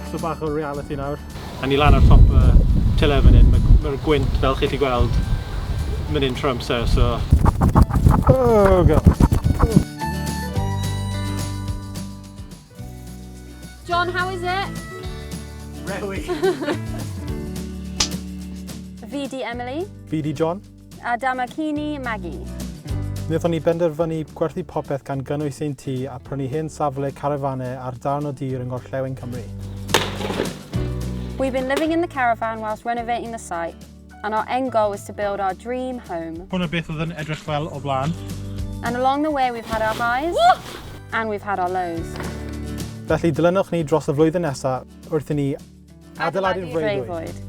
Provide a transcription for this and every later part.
So bach o reality nawr. A ni lan ar top tyle fan hyn, mae'r gwynt fel chi chi gweld mynd in trwy amser, so... Oh, God. Jon, how is it? Rewi! Fi di Emilie. Fi di Jon. A dyma Cini Maggie. Wnaethon ni benderfynu gwerthu popeth gan gynnwys ein tŷ a prynu hen safle carafanau ar darn o dir yng Ngorllewin Cymru. We've been living in the caravan whilst renovating the site, and our end goal is to build our dream home. Hwna beth oedd yn edrych fel o blaen. And along the way we've had our highs and we've had our lows. Felly dilynwch ni dros y flwyddyn nesaf wrth i ni Adeiladu'r Freuddwyd.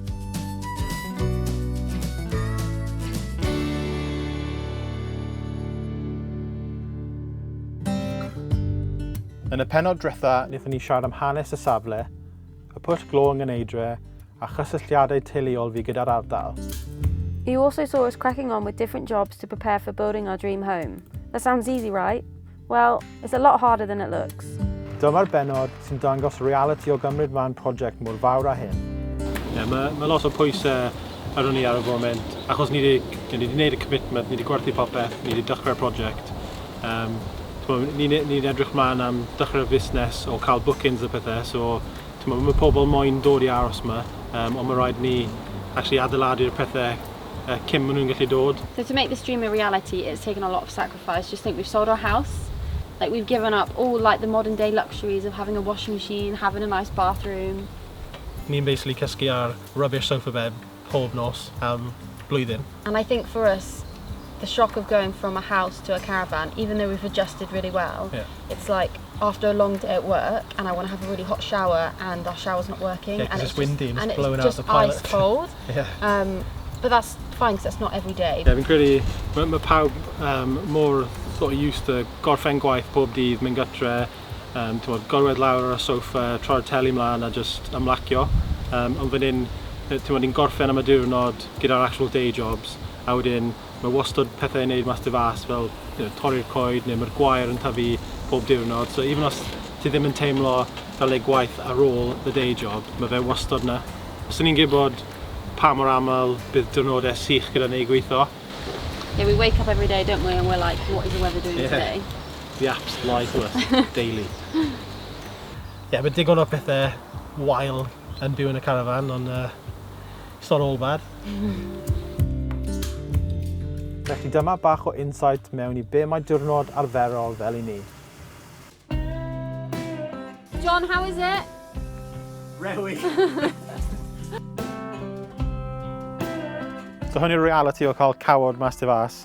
Yn y pennod diwetha, wnaethon ni siarad am hanes y safle, y pwll glo yng Nghyneidre, a chysylltiadau teuluol fi gyda'r ardal. You also saw us cracking on with different jobs to prepare for building our dream home. That sounds easy, right? Well, it's a lot harder than it looks. Dyma'r bennod sy'n dangos reality o gymryd fan prosiect mor fawr â hyn. Mae lot o pwysau ar ni ar y foment, achos ni wedi gwneud y commitment, ni wedi gwerthu popeth, ni wedi dechrau'r prosiect. Ni'n edrych mlaen am dechrau'r busnes o cael bookings y pethau, so mae pobl moyn dod i aros yma, ond mae rhaid ni adeiladu'r pethau cyn maen nhw'n gallu dod. So to make this dream a reality, it's taken a lot of sacrifice. Just think we've sold our house, like we've given up all like the modern day luxuries of having a washing machine, having a nice bathroom. Ni'n basically cysgu ar rubbish sofa bed pob nos am blwyddyn. And I think for us, the shock of going from a house to a caravan, even though we've adjusted really well, it's like after a long day at work and I want to have a really hot shower and our shower's not working, and it's windy and it's blowing out the pilot. Ice cold. But that's fine because that's not every day. Fi'n credu mae pawb more sort of used to gorffen gwaith pob dydd, mynd gytre, gorwedd lawr ar y soffa, troi'r teli mlaen a just ymlacio. Ond fan hyn, ni'n gorffen am y diwrnod gyda'r actual day jobs, a wedyn mae wastad pethau i wneud mas dy fas fel torri'r coed neu mae'r gwair yn tyfu pob diwrnod. So even os ti ddim yn teimlo fel ei gwaith ar ôl the day job, mae fe wastad na. Os ni'n gwybod pa mor aml bydd diwrnodau sych gyda ni gweithio. Yeah, we wake up every day, don't we, and we're like, what is the weather doing today? The apps lie to us daily. Mae digon o pethau wael yn byw yn y caravan, ond it's not all bad. Felly dyma bach o insight mewn i be mae diwrnod arferol fel i ni. Jon, how is it? Rewi! So hwn yw'r reality o cael cawod mas dy fas.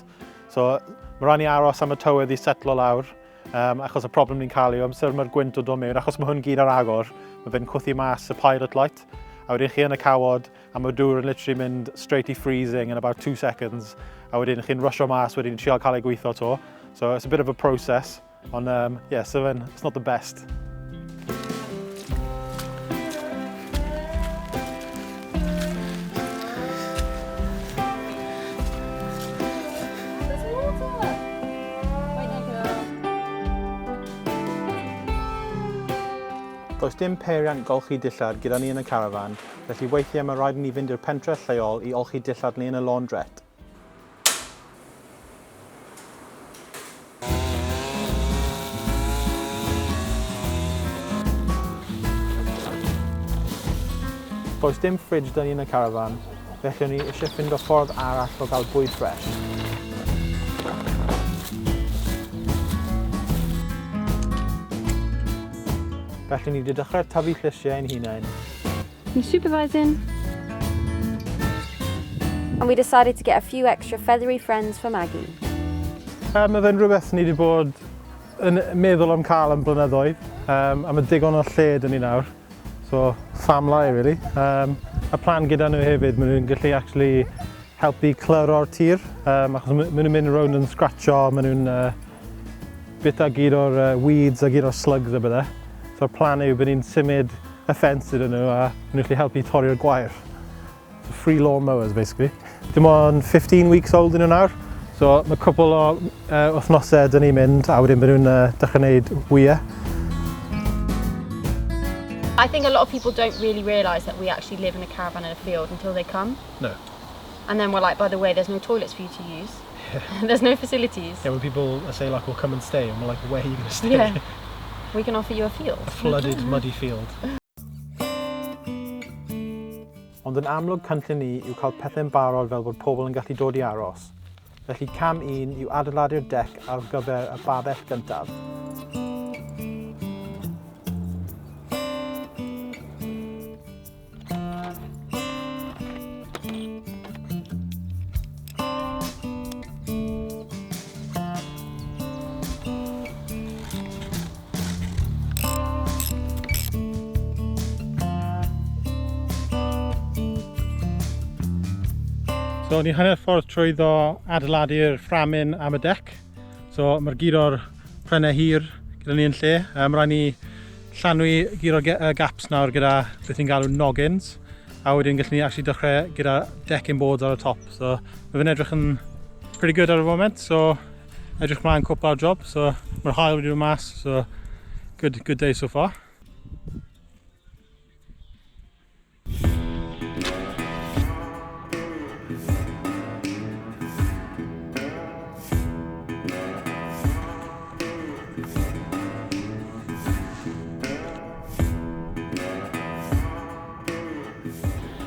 So mae rhaid ni aros am y tywydd i setlo lawr, achos y problem ni'n cael yw amser mae'r gwynt o dod mewn, achos mae hwn gyd ar agor, mae fe'n cwthu mas y pilot light, a wedyn chi yn y cawod, a mae dŵr yn literally mynd straight i freezing in about 2 seconds, a wedyn chi'n rusho mas, wedyn trial cael ei gweithio to. So it's a bit of a process, ond yeah, so it's not the best. Does dim peiriant golchi dillad gyda ni yn y carafan, felly weithiau mae rhaid i ni fynd i'r pentref lleol i olchi dillad ni yn y laundrette. Does dim fridge da ni yn y carafan, felly ni eisiau ffind o ffordd arall o gael bwyd ffres. Felly ni wedi dechrau tyfu llysiau ein hunain. You supervising? And we decided to get a few extra feathery friends for Maggie. Mae fe'n rhywbeth ni wedi bod yn meddwl am cael am blynyddoedd, a mae digon o lle dyn ni nawr. So, family, really. Y plan gyda nhw hefyd, maen nhw'n gallu actually helpu clyro'r tir, achos maen nhw'n mynd rownd yn scratcho, maen nhw'n bita gyd o'r weeds a gyd o'r slugs a bydde. So'r plan yw bod ni'n symud y ffens iddyn nhw a maen nhw'n gallu helpu torri'r gwair. So free lawn mowers, basically. Dim ond 15 weeks old yn nhw nawr, so mae cwpl o wythnosau dyn ni'n mynd a wedyn maen nhw'n dechrau gwneud wyau. I think a lot of people don't really realise that we actually live in a caravan in a field until they come. No. And then we're like, by the way, there's no toilets for you to use. Yeah. There's no facilities. Yeah, when people say like, well, come and stay, and we're like, where are you going to stay? Yeah. We can offer you a field. A flooded, muddy field. Ond yn amlwg cynllun ni yw cael pethau'n barod fel bod pobl yn gallu dod i aros. Felly cam 1 yw adeiladu'r dec ar gyfer y babell gyntaf. So ni hanner ffordd trwyddo adeiladu'r fframyn am y dec. So mae'r gyd o'r prennau hir gyda ni yn lle. Mae rhaid ni llanwi gyd o'r gaps nawr gyda beth ni'n galw noggins. A wedyn gallwn ni actually dechrau gyda decking boards ar y top. So mae fe'n edrych yn pretty good ar y foment. So edrych mlaen cwpl ar job. So mae'r haul wedi dod mas. So good day so far.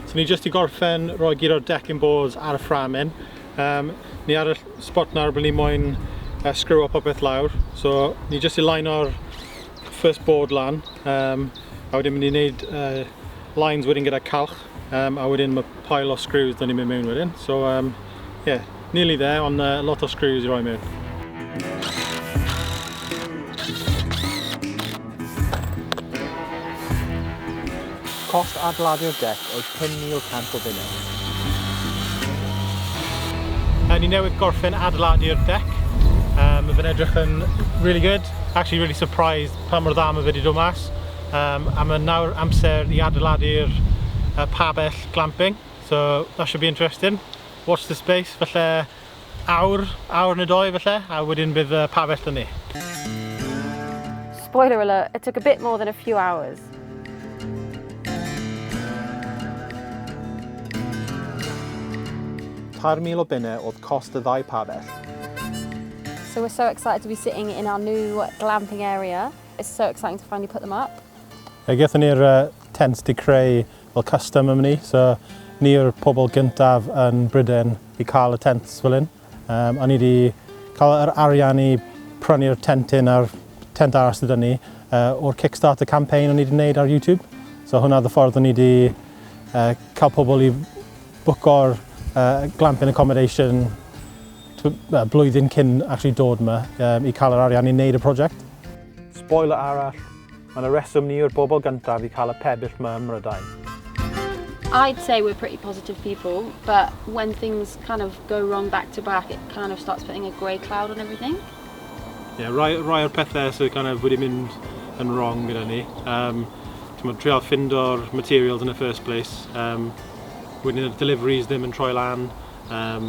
So ni jyst i gorffen rhoi gyd o'r decking boards ar y fframyn. Ni ar y spot nawr bod ni moyn screw up popeth lawr. So ni jyst i line o'r first board lan. A wedyn mynd i wneud lines wedyn gyda calch. A wedyn mae pile o screws da ni'n mynd mewn wedyn. So yeah, nearly there, ond lot o screws i roi mewn. Cost adeiladu'r dec oedd £5,000 o bunnau. Ni newydd gorffen adeiladu'r dec. Mae fe'n edrych yn really good. Actually really surprised pa mor dda mae fe wedi dod mas. A mae nawr amser i adeiladu'r pabell glamping. So that should be interesting. Watch the space. Falle awr neu 2 falle. A wedyn bydd pabell yn ni. Spoiler alert, it took a bit more than a few hours. £4,000 o bunnau oedd cost y 2 pabell. So we're so excited to be sitting in our new glamping area. It's so exciting to finally put them up. Gaethon ni'r tents di creu fel custom am ni, so ni'r pobl gyntaf yn Bryden i cael y tents fel hyn. A ni wedi cael yr arian i prynu'r tentyn a'r tent arall sydd ni o'r Kickstarter campaign o'n ni wedi gwneud ar YouTube. So hwnna oedd y ffordd o'n ni wedi cael pobl i bwco'r glamping accommodation blwyddyn cyn actually dod yma i cael yr arian i wneud y prosiect. Spoiler arall, mae'n y reswm ni yw'r bobl gyntaf i cael y pebyll yma ym Mhrydain. I'd say we're pretty positive people, but when things kind of go wrong back to back, it kind of starts putting a grey cloud on everything. Yeah, rai o'r pethau sydd kind of wedi mynd yn wrong gyda ni. Trial ffindo'r materials in the first place. Wedyn y deliveries ddim yn troi lan,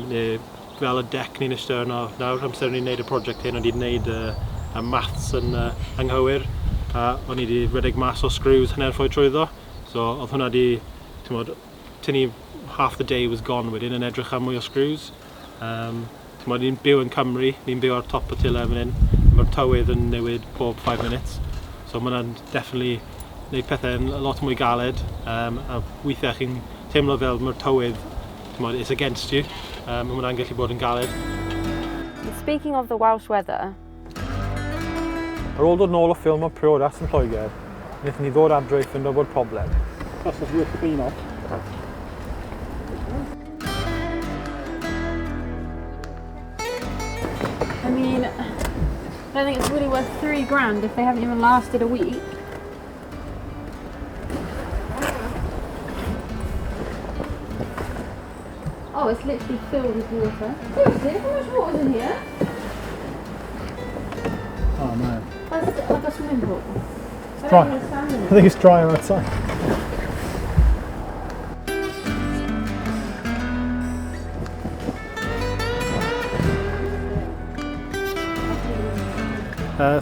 neu fel y dec ni'n ystod yno. Nawr amser ni'n gwneud y prosiect hyn, o'n i wedi gwneud y maths yn anghywir. O'n i wedi rhedeg mas o screws hanner ffordd trwyddo. So oedd hwnna wedi, tynnu half the day was gone wedyn yn edrych am mwy o screws. Ni'n byw yn Cymru, ni'n byw ar top y tyle fan hyn. Mae'r tywydd yn newid pob 5 minutes. So mae hwnna'n definitely gwneud pethau'n lot mwy galed. A weithiau chi'n teimlo fel mae'r tywydd, it's against you. Mae hwnna'n gallu bod yn galed. Speaking of the Welsh weather, Ar ôl dod nôl o ffilm o priodas yn Lloegr, wnaethon ni ddod adre i ffindo bod problem. That's what's worth the clean off. I mean, I don't think it's really worth £3,000 if they haven't even lasted a week. Oh, it's literally filled with water. Seriously, look how much water's in here. Oh man. That's like a swimming pool. It's dry. I think it's drier outside.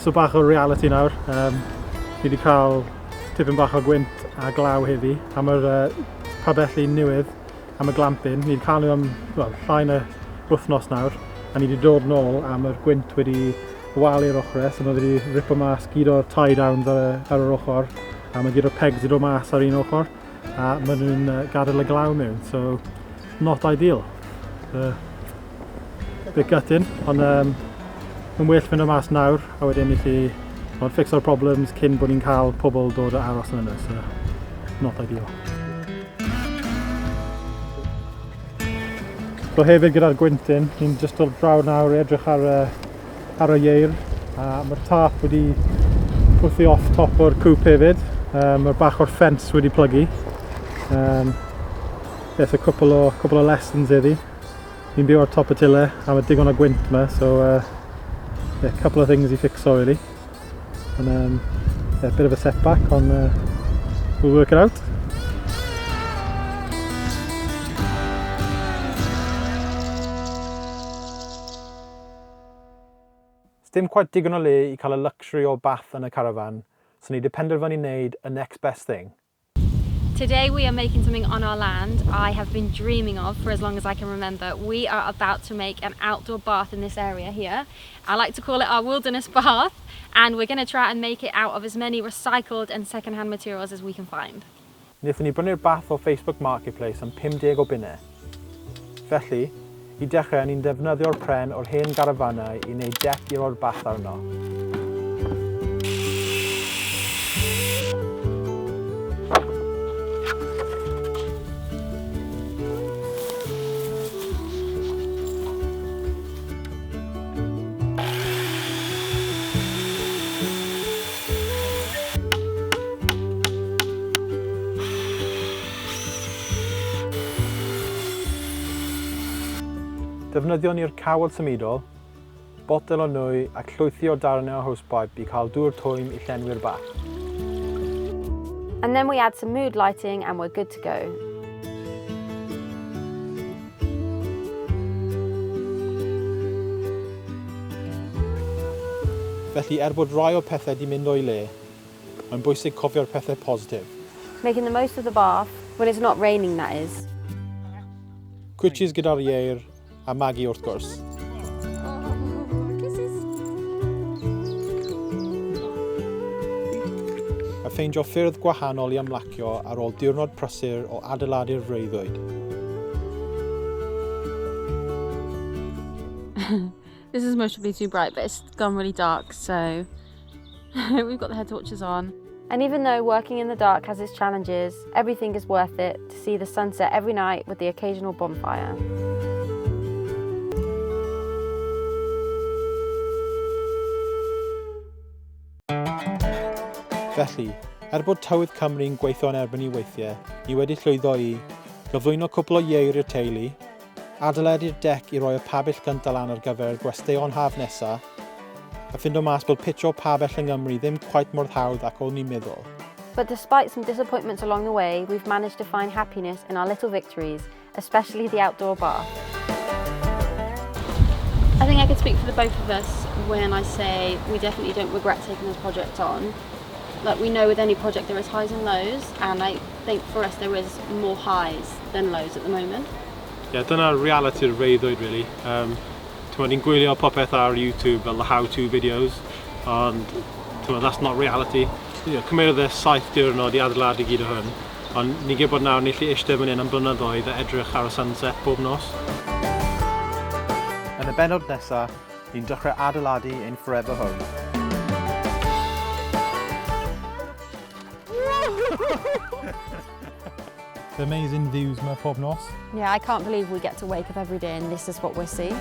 So bach o reality nawr. Ni wedi cael tipyn bach o gwynt a glaw heddi am yr pabelli newydd am y glamping. Ni wedi cael nhw am llai na wythnos nawr a ni wedi dod nôl am yr gwynt wedi walu'r ochrau, so mae wedi ripo mas gyd o'r tie-downs ar yr ochr a mae gyd o'r pegs wedi dod mas ar un ochr a mae nhw'n gadael y glaw mewn, so not ideal. Bit gutting, ond mae'n well fynd o mas nawr a wedyn i chi ffixo'r problems cyn bod ni'n cael pobl dod a aros yn yna, so not ideal. So hefyd gyda'r gwyntyn, ni'n just dod draw nawr i edrych ar y yw'r a mae'r tap wedi pwthu off top o'r cwp hefyd. Mae'r bach o'r ffens wedi plygu. Yes, a couple o lessons iddi. Ni'n byw ar top y tyle a mae digon o gwynt yma, so yeah, a couple of things i fixo really. And yeah, a bit of a setback, on we'll work it out. Dim quite digon o le i cael y luxury o bath yn y carafan, so ni wedi penderfynu wneud y next best thing. Today we are making something on our land I have been dreaming of for as long as I can remember. We are about to make an outdoor bath in this area here. I like to call it our wilderness bath, and we're going to try and make it out of as many recycled and second-hand materials as we can find. Wnaethon ni brynu'r bath o Facebook Marketplace am 50 o bunnau. Felly, i dechrau ni'n defnyddio'r pren o'r hen garafannau i wneud dec i'r o'r bath arno. Defnyddion ni'r cawod symudol, botel o nwy ac llwythi o darnau o hosepipe i cael dŵr twym i llenwi'r bath. And then we add some mood lighting and we're good to go. Felly bod rai o pethau wedi mynd o'i le, mae'n bwysig cofio'r pethau positif. Making the most of the bath, when it's not raining that is. Cwitches gyda'r yw'r a Maggie wrth gwrs. A ffeindio ffyrdd gwahanol i ymlacio ar ôl diwrnod prysur o Adeiladu'r Freuddwyd. This is mostly too bright, but it's gone really dark, so we've got the head torches on. And even though working in the dark has its challenges, everything is worth it to see the sunset every night with the occasional bonfire. Felly, bod tywydd Cymru'n gweithio yn erbyn I weithiau, ni wedi llwyddo I gyflwyno cwpl o yw'r i'r teulu, adeiladu'r dec I roi y pabell gyntaf lan ar gyfer gwesteion haf nesaf, a ffindo mas bod pitio pabell yng Nghymru ddim quite mor hawdd ac o'n i'n meddwl. But despite some disappointments along the way, we've managed to find happiness in our little victories, especially the outdoor bath. I think I could speak for the both of us when I say we definitely don't regret taking this project on. Like, we know with any project there is highs and lows, and I think for us there is more highs than lows at the moment. Yeah, dyna'r reality'r freuddwyd really. Ni'n gwylio popeth ar YouTube fel the how-to videos, ond that's not reality. Cymerodd 7 diwrnod I adeiladu gyd o hwn, ond ni'n gwybod nawr ni'n gallu eistedd fan hyn am blynyddoedd a edrych ar y sunset bob nos. Yn y bennod nesaf, ni'n dechrau adeiladu ein forever home. The amazing views yma pob nos. Yeah, I can't believe we get to wake up every day and this is what we're seeing.